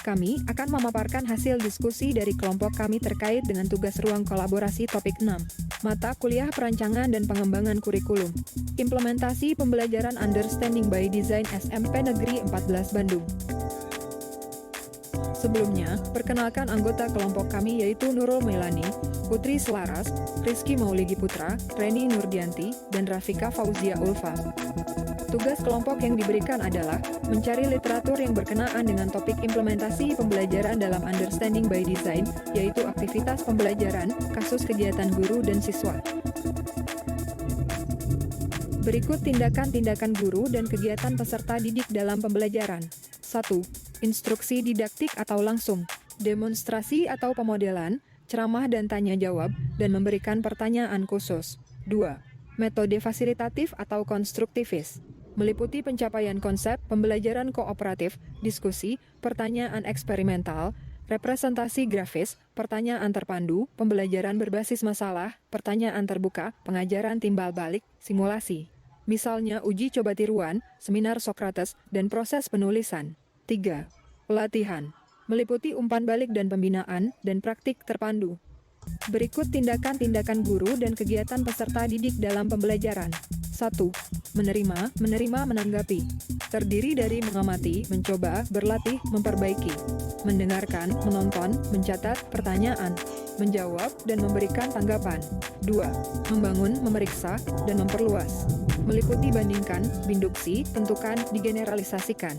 Kami akan memaparkan hasil diskusi dari kelompok kami terkait dengan tugas ruang kolaborasi topik 6, mata kuliah perancangan dan pengembangan kurikulum. Implementasi pembelajaran Understanding by Design SMP Negeri 14 Bandung. Sebelumnya, perkenalkan anggota kelompok kami yaitu Nurul Mailani, Putri Selaras, Rizky Maulidi Putra, Reni Nurdianti, dan Rafika Fauzia Ulfa. Tugas kelompok yang diberikan adalah mencari literatur yang berkenaan dengan topik implementasi pembelajaran dalam Understanding by Design, yaitu aktivitas pembelajaran, kasus kegiatan guru dan siswa. Berikut tindakan-tindakan guru dan kegiatan peserta didik dalam pembelajaran. 1. Instruksi didaktik atau langsung, demonstrasi atau pemodelan, ceramah dan tanya jawab, dan memberikan pertanyaan khusus. 2. Metode fasilitatif atau konstruktivis, meliputi pencapaian konsep, pembelajaran kooperatif, diskusi, pertanyaan eksperimental, representasi grafis, pertanyaan terpandu, pembelajaran berbasis masalah, pertanyaan terbuka, pengajaran timbal balik, simulasi. Misalnya uji coba tiruan, seminar Sokrates, dan proses penulisan. 3. Pelatihan, meliputi umpan balik dan pembinaan, dan praktik terpandu. Berikut tindakan-tindakan guru dan kegiatan peserta didik dalam pembelajaran. 1. Menerima, menanggapi. Terdiri dari mengamati, mencoba, berlatih, memperbaiki. Mendengarkan, menonton, mencatat, pertanyaan. Menjawab, dan memberikan tanggapan. 2. Membangun, memeriksa, dan memperluas. Meliputi bandingkan, binduksi, tentukan, digeneralisasikan.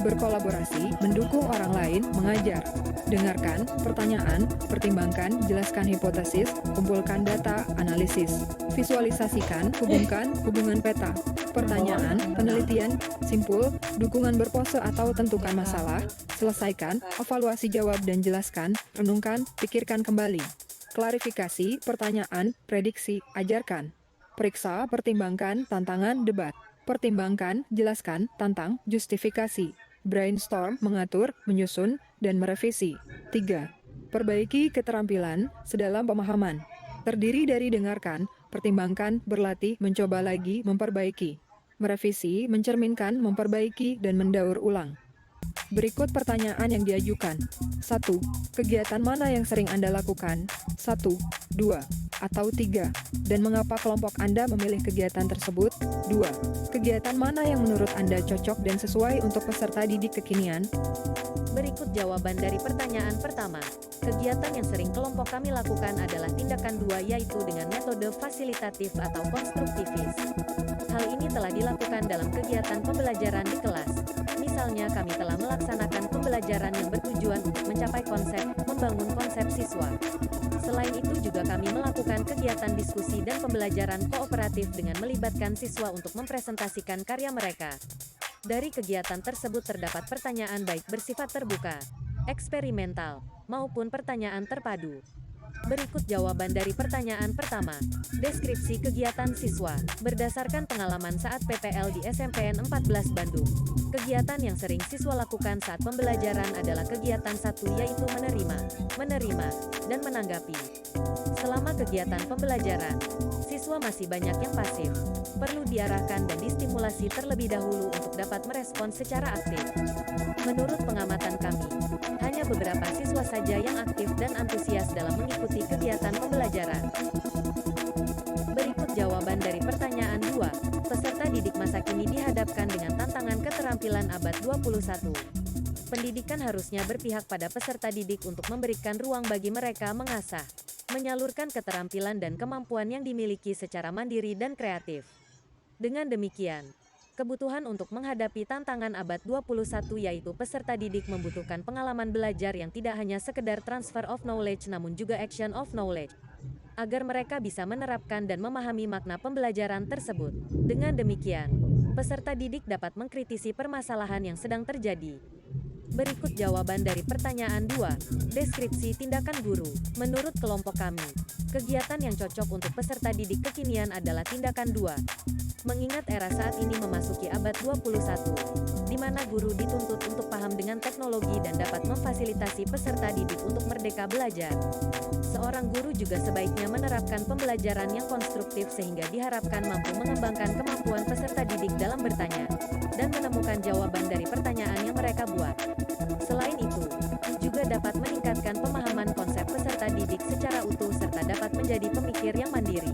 Berkolaborasi, mendukung orang lain, mengajar. Dengarkan, pertanyaan, pertimbangkan, jelaskan hipotesis, kumpulkan data, analisis. Visualisasikan, hubungkan, hubungan peta. Pertanyaan, penelitian, simpul, dukungan berpose atau tentukan masalah, selesaikan, evaluasi jawab dan jelaskan, renungkan, pikirkan kembali. Klarifikasi, pertanyaan, prediksi, ajarkan. Periksa, pertimbangkan, tantangan, debat. Pertimbangkan, jelaskan, tantang, justifikasi. Brainstorm, mengatur, menyusun, dan merevisi. 3. Perbaiki keterampilan, sedalam pemahaman. Terdiri dari dengarkan, pertimbangkan, berlatih, mencoba lagi, memperbaiki. Merevisi, mencerminkan, memperbaiki, dan mendaur ulang. Berikut pertanyaan yang diajukan. 1. Kegiatan mana yang sering Anda lakukan? 1, 2, atau 3. Dan mengapa kelompok Anda memilih kegiatan tersebut? 2. Kegiatan mana yang menurut Anda cocok dan sesuai untuk peserta didik kekinian? Berikut jawaban dari pertanyaan pertama. Kegiatan yang sering kelompok kami lakukan adalah tindakan 2, yaitu dengan metode fasilitatif atau konstruktivis. Hal ini telah dilakukan dalam kegiatan pembelajaran di kelas. Misalnya kami telah melaksanakan pembelajaran yang bertujuan untuk mencapai konsep, membangun konsep siswa. Selain itu juga kami melakukan kegiatan diskusi dan pembelajaran kooperatif dengan melibatkan siswa untuk mempresentasikan karya mereka. Dari kegiatan tersebut terdapat pertanyaan baik bersifat terbuka, eksperimental, maupun pertanyaan terpadu. Berikut jawaban dari pertanyaan pertama. Deskripsi kegiatan siswa. Berdasarkan pengalaman saat PPL di SMPN 14 Bandung, kegiatan yang sering siswa lakukan saat pembelajaran adalah kegiatan 1, yaitu menerima, dan menanggapi. Selama kegiatan pembelajaran, siswa masih banyak yang pasif. Perlu diarahkan dan distimulasi terlebih dahulu untuk dapat merespons secara aktif. Menurut pengamatan kami, hanya beberapa siswa saja yang aktif dan antusias dalam mengikuti kegiatan pembelajaran. Berikut jawaban dari pertanyaan 2. Peserta didik masa kini dihadapkan dengan tantangan keterampilan abad 21. Pendidikan harusnya berpihak pada peserta didik untuk memberikan ruang bagi mereka mengasah, menyalurkan keterampilan dan kemampuan yang dimiliki secara mandiri dan kreatif. Dengan demikian, kebutuhan untuk menghadapi tantangan abad 21 yaitu peserta didik membutuhkan pengalaman belajar yang tidak hanya sekedar transfer of knowledge namun juga action of knowledge, agar mereka bisa menerapkan dan memahami makna pembelajaran tersebut. Dengan demikian, peserta didik dapat mengkritisi permasalahan yang sedang terjadi. Berikut jawaban dari pertanyaan 2. Deskripsi tindakan guru. Menurut kelompok kami, kegiatan yang cocok untuk peserta didik kekinian adalah tindakan 2. Mengingat era saat ini memasuki abad 21, di mana guru dituntut untuk paham dengan teknologi dan dapat memfasilitasi peserta didik untuk merdeka belajar. Seorang guru juga sebaiknya menerapkan pembelajaran yang konstruktif sehingga diharapkan mampu mengembangkan kemampuan peserta didik dalam bertanya dan menemukan jawaban dari pertanyaan yang mereka buat. Selain itu, juga dapat meningkatkan pemahaman konsep peserta didik secara utuh serta dapat menjadi pemikir yang mandiri.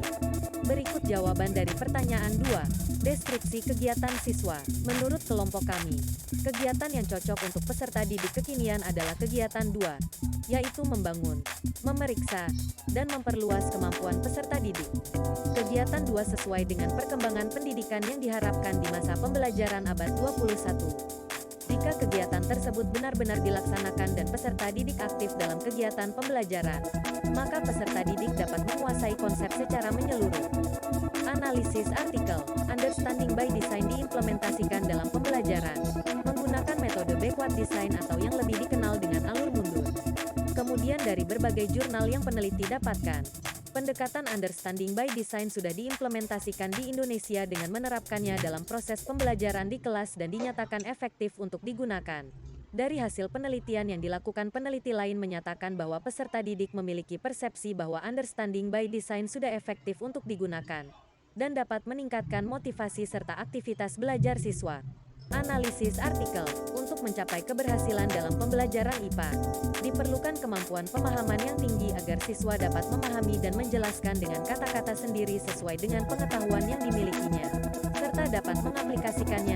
Berikut jawaban dari pertanyaan 2. Deskripsi kegiatan siswa. Menurut kelompok kami, kegiatan yang cocok untuk peserta didik kekinian adalah kegiatan 2, yaitu membangun, memeriksa, dan memperluas kemampuan peserta didik. Kegiatan 2 sesuai dengan perkembangan pendidikan yang diharapkan di masa pembelajaran abad 21. Jika kegiatan tersebut benar-benar dilaksanakan dan peserta didik aktif dalam kegiatan pembelajaran, maka peserta didik dapat menguasai konsep secara menyeluruh. Analisis artikel, Understanding by Design diimplementasikan dalam pembelajaran, menggunakan metode backward design atau yang lebih dikenal dengan alur mundur. Kemudian dari berbagai jurnal yang peneliti dapatkan, pendekatan Understanding by Design sudah diimplementasikan di Indonesia dengan menerapkannya dalam proses pembelajaran di kelas dan dinyatakan efektif untuk digunakan. Dari hasil penelitian yang dilakukan peneliti lain menyatakan bahwa peserta didik memiliki persepsi bahwa Understanding by Design sudah efektif untuk digunakan dan dapat meningkatkan motivasi serta aktivitas belajar siswa. Analisis artikel, untuk mencapai keberhasilan dalam pembelajaran IPA, diperlukan kemampuan pemahaman yang tinggi agar siswa dapat memahami dan menjelaskan dengan kata-kata sendiri sesuai dengan pengetahuan yang dimilikinya, serta dapat mengaplikasikannya